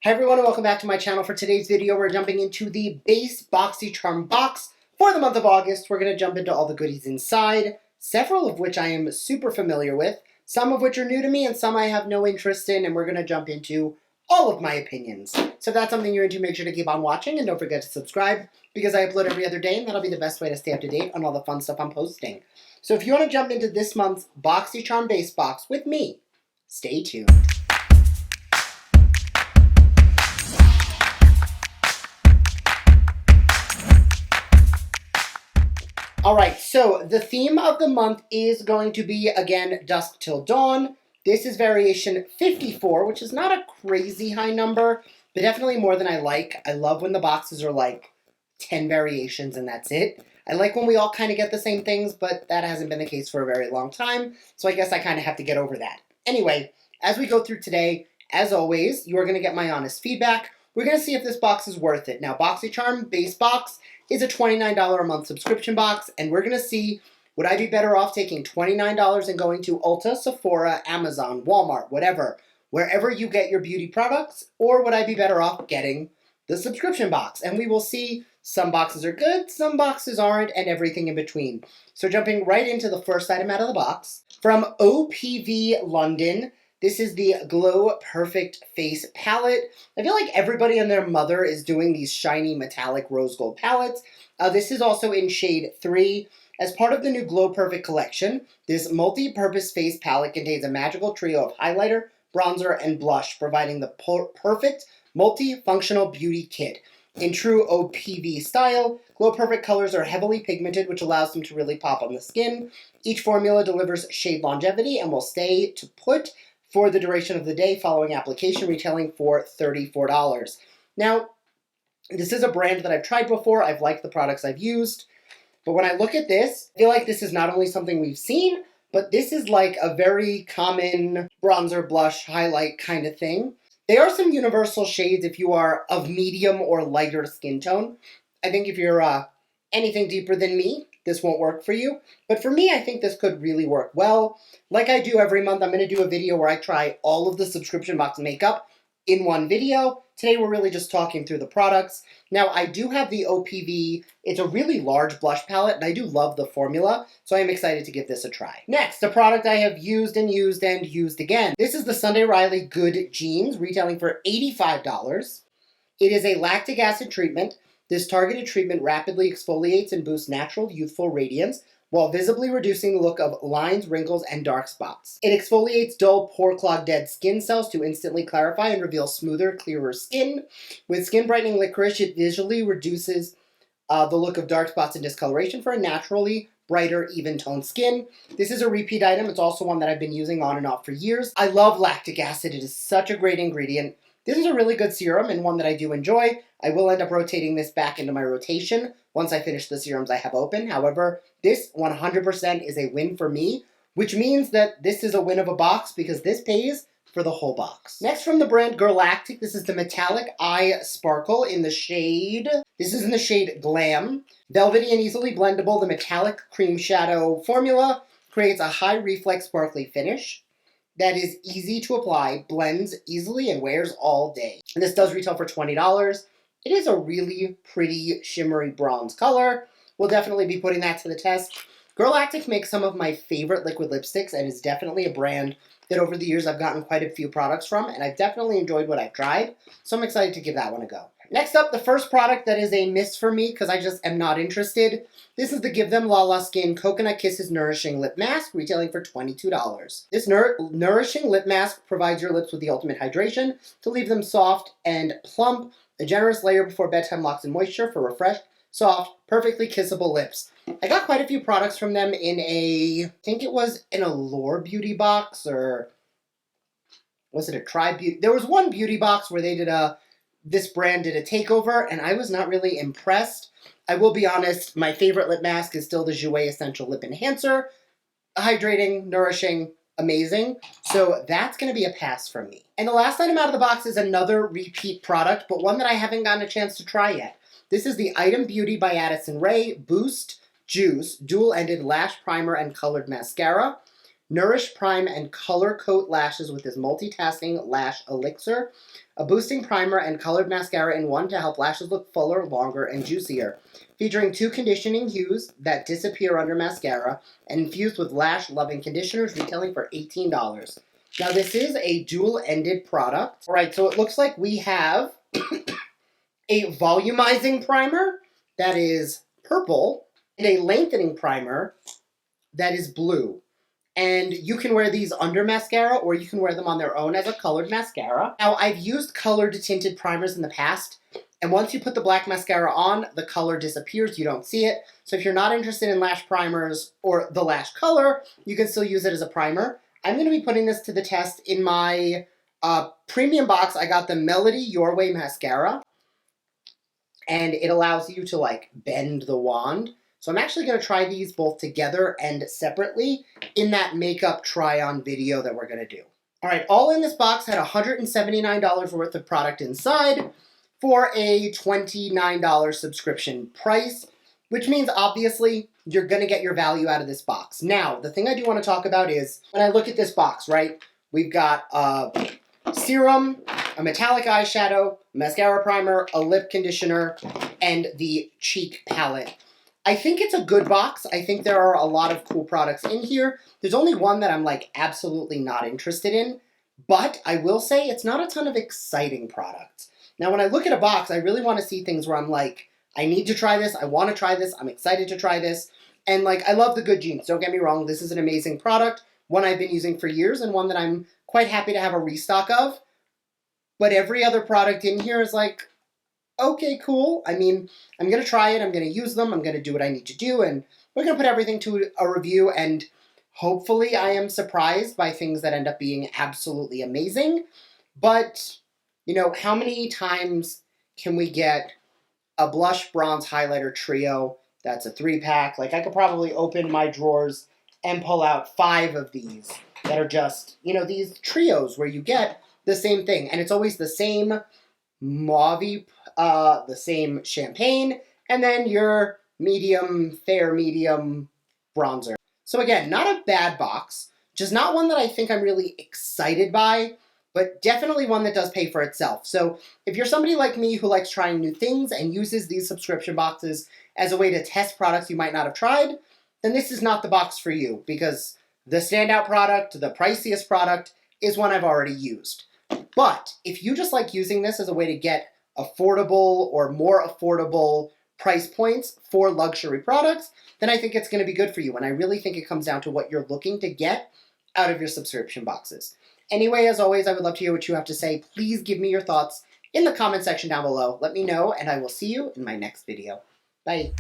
Hi everyone and welcome back to my channel. For today's video, we're jumping into the base BOXYCHARM box for the month of August. We're going to jump into all the goodies inside, several of which I am super familiar with, some of which are new to me, and some I have no interest in, and we're going to jump into all of my opinions. So if that's something you're into, make sure to keep on watching, and don't forget to subscribe, because I upload every other day, and that'll be the best way to stay up to date on all the fun stuff I'm posting. So if you want to jump into this month's BOXYCHARM base box with me, stay tuned. Alright, so the theme of the month is going to be, again, Dusk Till Dawn. This is variation 54, which is not a crazy high number, but definitely more than I like. I love when the boxes are like 10 variations and that's it. I like when we all kind of get the same things, but that hasn't been the case for a very long time, so I guess I kind of have to get over that. Anyway, as we go through today, as always, you are going to get my honest feedback. We're going to see if this box is worth it. Now, BOXYCHARM base box is a $29 a month subscription box, and we're going to see, would I be better off taking $29 and going to Ulta, Sephora, Amazon, Walmart, whatever, wherever you get your beauty products, or would I be better off getting the subscription box? And we will see some boxes are good, some boxes aren't, and everything in between. So jumping right into the first item out of the box, from Opv London, this is the Glow Perfect Face Palette. I feel like everybody and their mother is doing these shiny metallic rose gold palettes. This is also in shade 3. As part of the new Glow Perfect collection, this multi-purpose face palette contains a magical trio of highlighter, bronzer, and blush, providing the perfect multi-functional beauty kit. In true OPV style, Glow Perfect colors are heavily pigmented, which allows them to really pop on the skin. Each formula delivers shade longevity and will stay to put for the duration of the day following application, retailing for $34. Now, this is a brand that I've tried before. I've liked the products I've used. But when I look at this, I feel like this is not only something we've seen, but this is like a very common bronzer, blush, highlight kind of thing. They are some universal shades if you are of medium or lighter skin tone. I think if you're anything deeper than me, this won't work for you. But for me, I think this could really work well. Like I do every month, I'm going to do a video where I try all of the subscription box makeup in one video. Today, we're really just talking through the products. Now, I do have the OPV. It's a really large blush palette, and I do love the formula, so I'm excited to give this a try. Next, a product I have used and used and used again. This is the Sunday Riley Good Jeans, retailing for $85. It is a lactic acid treatment. This targeted treatment rapidly exfoliates and boosts natural, youthful radiance while visibly reducing the look of lines, wrinkles, and dark spots. It exfoliates dull, pore-clogged dead skin cells to instantly clarify and reveal smoother, clearer skin. With skin brightening licorice, it visually reduces the look of dark spots and discoloration for a naturally brighter, even-toned skin. This is a repeat item. It's also one that I've been using on and off for years. I love lactic acid. It is such a great ingredient. This is a really good serum and one that I do enjoy. I will end up rotating this back into my rotation once I finish the serums I have open. However, this 100% is a win for me, which means that this is a win of a box because this pays for the whole box. Next, from the brand Galactic, this is the Metallic Eye Sparkle in the shade, this is in the shade Glam. Velvety and easily blendable, the metallic cream shadow formula creates a high reflex sparkly finish that is easy to apply, blends easily, and wears all day. And this does retail for $20. It is a really pretty shimmery bronze color. We'll definitely be putting that to the test. Galactic makes some of my favorite liquid lipsticks and is definitely a brand that over the years I've gotten quite a few products from, and I've definitely enjoyed what I've tried, so I'm excited to give that one a go. Next up, the first product that is a miss for me because I just am not interested. This is the Give Them Lala Skin Coconut Kisses Nourishing Lip Mask, retailing for $22. This nourishing lip mask provides your lips with the ultimate hydration to leave them soft and plump. A generous layer before bedtime locks in moisture for refreshed, soft, perfectly kissable lips. I got quite a few products from them in I think it was an Allure beauty box, or was it a Tribe Beauty? There was one beauty box where they did this brand did a takeover, and I was not really impressed. I will be honest, my favorite lip mask is still the Jouer Essential Lip Enhancer. Hydrating, nourishing, amazing. So that's going to be a pass from me. And the last item out of the box is another repeat product, but one that I haven't gotten a chance to try yet. This is the Item Beauty by Addison Ray Boost Juice Dual-Ended Lash Primer and Colored Mascara. Nourish, prime, and color coat lashes with this multitasking lash elixir. A boosting primer and colored mascara in one to help lashes look fuller, longer, and juicier. Featuring 2 conditioning hues that disappear under mascara and infused with lash-loving conditioners, retailing for $18. Now, this is a dual-ended product. All right, so it looks like we have a volumizing primer that is purple and a lengthening primer that is blue. And you can wear these under mascara or you can wear them on their own as a colored mascara. Now, I've used colored tinted primers in the past, and once you put the black mascara on, the color disappears. You don't see it. So if you're not interested in lash primers or the lash color, you can still use it as a primer. I'm going to be putting this to the test in my premium box. I got the Melody Your Way mascara, and it allows you to like bend the wand. So I'm actually going to try these both together and separately in that makeup try-on video that we're going to do. All right, all in this box had $179 worth of product inside for a $29 subscription price, which means obviously you're going to get your value out of this box. Now, the thing I do want to talk about is when I look at this box, right, we've got a serum, a metallic eyeshadow, mascara primer, a lip conditioner, and the cheek palette. I think it's a good box. I think there are a lot of cool products in here. There's only one that I'm like absolutely not interested in, but I will say it's not a ton of exciting products. Now, when I look at a box, I really want to see things where I'm like, I need to try this, I want to try this, I'm excited to try this, and like, I love the Good Genes. Don't get me wrong, this is an amazing product, one I've been using for years, and one that I'm quite happy to have a restock of. But every other product in here is like, okay, cool. I mean, I'm going to try it. I'm going to use them. I'm going to do what I need to do. And we're going to put everything to a review. And hopefully I am surprised by things that end up being absolutely amazing. But, you know, how many times can we get a blush, bronze, highlighter trio that's a 3-pack? Like, I could probably open my drawers and pull out 5 of these that are just, you know, these trios where you get the same thing. And it's always the same mauve, the same champagne, and then your medium, fair medium bronzer. So again, not a bad box, just not one that I think I'm really excited by, but definitely one that does pay for itself. So if you're somebody like me who likes trying new things and uses these subscription boxes as a way to test products you might not have tried, then this is not the box for you, because the standout product, the priciest product, is one I've already used. But if you just like using this as a way to get affordable or more affordable price points for luxury products, then I think it's going to be good for you. And I really think it comes down to what you're looking to get out of your subscription boxes. Anyway, as always, I would love to hear what you have to say. Please give me your thoughts in the comment section down below. Let me know, and I will see you in my next video. Bye.